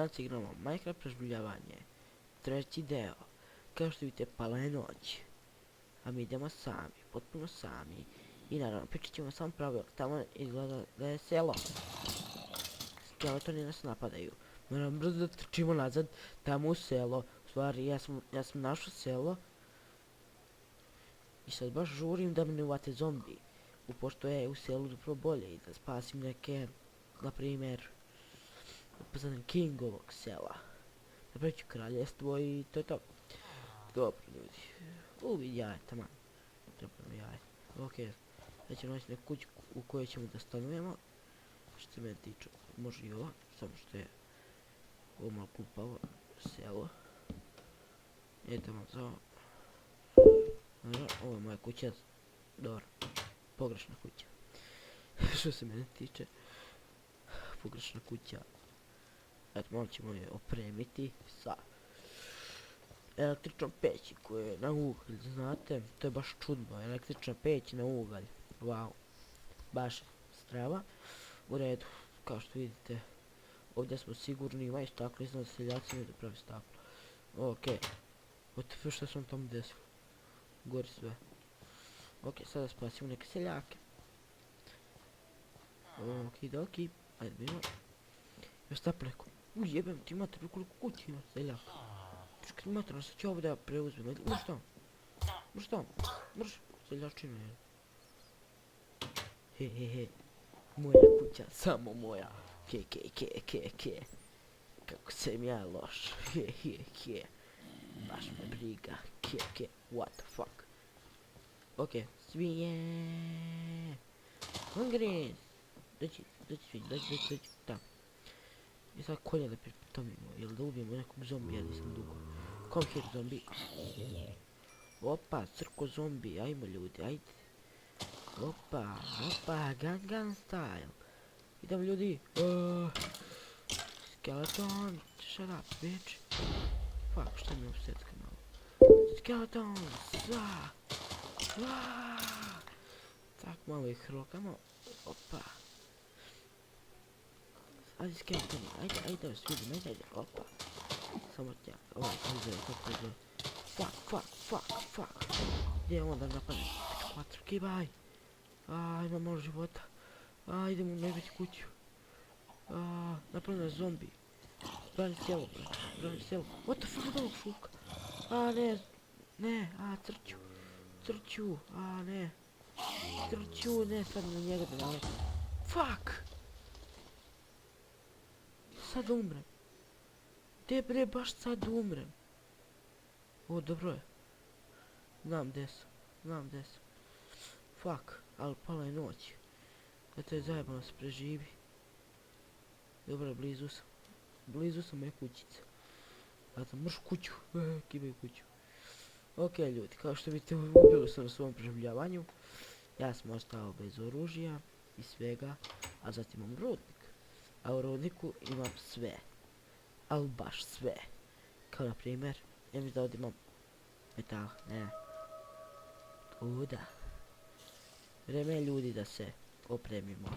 danas igramo Minecraft preživljavanje. Treći deo. Kao što vidite, pala je noć. A mi idemo sami, potpuno sami. I naravno, pričat ćemo samo pravilo. Tamo izgleda da je selo. Skeletoni nas napadaju. Moram brzo da trčimo nazad, tamo u selo. U stvari, ja sam našao selo. I sad baš žurim da me ne uvate zombi. Pošto je u selu dobro bolje i da spasim neke, na primjer, upoznam King ovog sela. Napravit ću kraljestvo i to je to. Dobro ljudi. Vidi jaje, taman. Treba mi jaje. Ok. Sad ćemo naći neku kuću u kojoj ćemo da stanujemo. Što se mene tiče, može i ova. Samo što je ovo malo kupavo selo. Idemo za ovo. Ovo je moja kuća. Dobro. Pogrešna kuća. Što se mene tiče. Pogrešna kuća. Eto, malo ćemo je opremiti sa električnom peći koja je na ugalj, znate, to je baš čudno, električna peć na ugalj, wow, baš strava. U redu, kao što vidite, ovdje smo sigurni, ima i staklo, iznad seljaci ne da pravi staklo. Okej, what što sam tamo desilo, gori sve. Ok, sada spasimo neke seljake. Okidoki, ajde bilo. Još tap neko, ujebem ti mater, koliko kući ima seljaka. Čekaj mater, sad ću ovo da preuzmem, mrš tamo. Mrš tamo, mrš, seljačina je. Hehehe, moja kuća, samo moja. Ke. Kako sam ja loš, he. Baš me briga, ke, what the fuck. Ok, svinje. Hungry. Dođi, tamo. I sad kolje da pritomimo, jel da ubijemo nekog zombija, nisam dugo. Come here zombi. Opa, crko zombi, ajmo ljudi, ajde. Opa, Gangnam style. Idemo ljudi. Skeleton, shut up bitch. Fuck, šta mi je upsetka malo. Skeleton, tak malo ih rokamo. Opa. Ajde skeleton, ajde vas vidim, ajde, opa. Samo tja, kako je. Fuck. Gdje je onda napadne? Kvatrki, baj. Ima malo života. Idemo u najveću kuću. Napravljeno zombi. Brani selo. What the fuck od ovog šuka? Ne, trču, ne. Trču, ne, sad na njega da naletim. Fuck! Sad umrem. Gdje bre, baš sad umrem. O, dobro je. Znam gdje sam. Fuck, ali pala je noć. Zato je zajebano se preživi. Dobro, blizu sam moje kućice. Zato mrš kuću, kibaju kuću. Ok ljudi, kao što vidite, ubili sam na svom preživljavanju. Ja sam ostao bez oružja i svega, a zatim imam rudnik. A u rudniku imam sve. Ali baš sve. Kao na primjer, ja mislim da ovdje imam metal, ne. Da. Vreme je ljudi da se opremimo.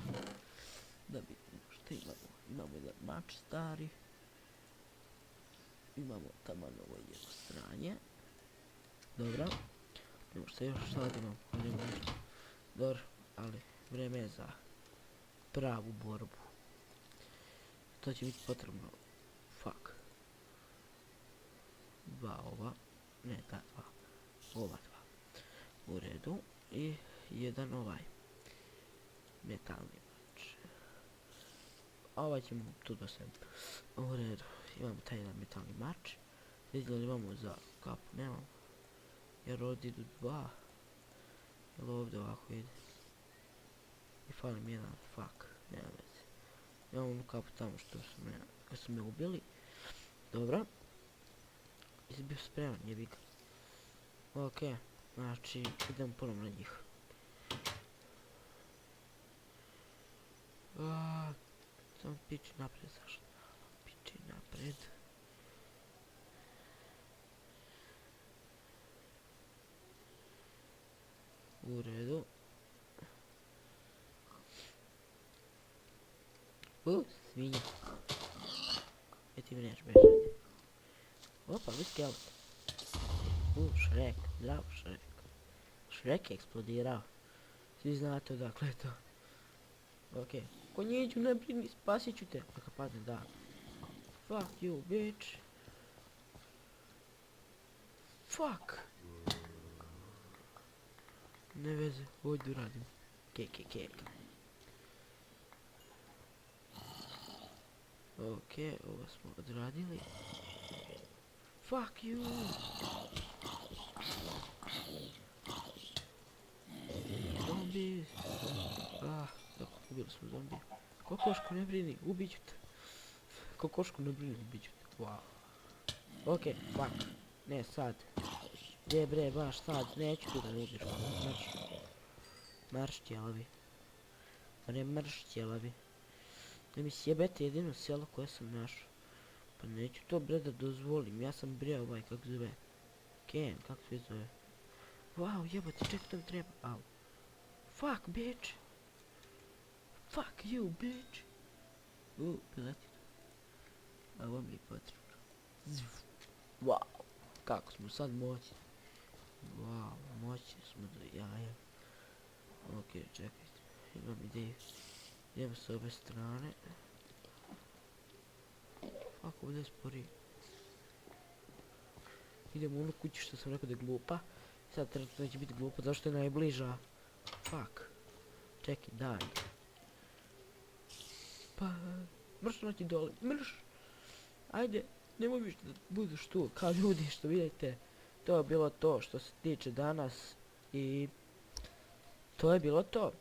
Da vidimo što imamo. Imamo jedan mač stari. Imamo tamo ovo jedno stranje. Dobro. Imamo što još sad imam. Dobro, ali vreme je za pravu borbu. To će biti potrebno. Fuck. Ne, dva. Ova dva. U redu. I jedan ovaj. Metalni mač. Ovaj ćemo tu da se... U redu. Imamo taj jedan metalni mač. Vidjeli imamo za kapu, nemamo. Jer ovdje idu dva. Jel ovdje ovako ide. I falim jedan, fuck. Nema veze. Imamo onu kapu tamo što su me ubili. Dobro. Jesi bio spreman, jebika. Ok, znači idemo ponovno na njih. Samo piči naprijed, zašto? Piči naprijed. U redu. Svinja. ti mi nećeš bežati. Opa, vi skelet. Shrek, zdravo Shrek. Shrek je eksplodirao. Svi znate odakle je to. Okej. Konjiću, ne brini, spasit ću te. Ako padne, da. Fuck you, bitch. Fuck. Ne veze, ovdje uradim. Kek. Okej, ovo smo odradili. Fuck you. Zombi. Dobro, ubili smo zombi. Kokoško, ne brini, ubit ću te. Kokoško, ne brini, ubit ću te. Wow. Okej, fuck. Ne, sad. Gdje bre, baš sad, neću tu da ne ubiš. Marš tjelavi. Pa ne marš tjelavi. Da mi sjebete jedino selo koje sam našao. Pa neću to bre da dozvolim, ja sam bre ovaj, kako zove. Ken, kako se zove. Wow, jebate, ček tam treba, au. Fuck, bitch. Fuck you, bitch. Pileti tu. Ovo mi je potrebno. Wow, kako smo sad moćni. Wow, moćni smo do jaja. Okej, čekajte, imam ideju. Idemo s ove strane. Fuck, ovdje je sporiji. Idemo u onu kuću što sam rekao da je glupa. Sad trenutno neće biti glupa, zašto je najbliža. Fuck. Čekaj, daj. Pa, mrš noći dole, mrš. Ajde, nemoj više da budeš tu, kao ljudi što vidite. To je bilo to što se tiče danas i to je bilo to.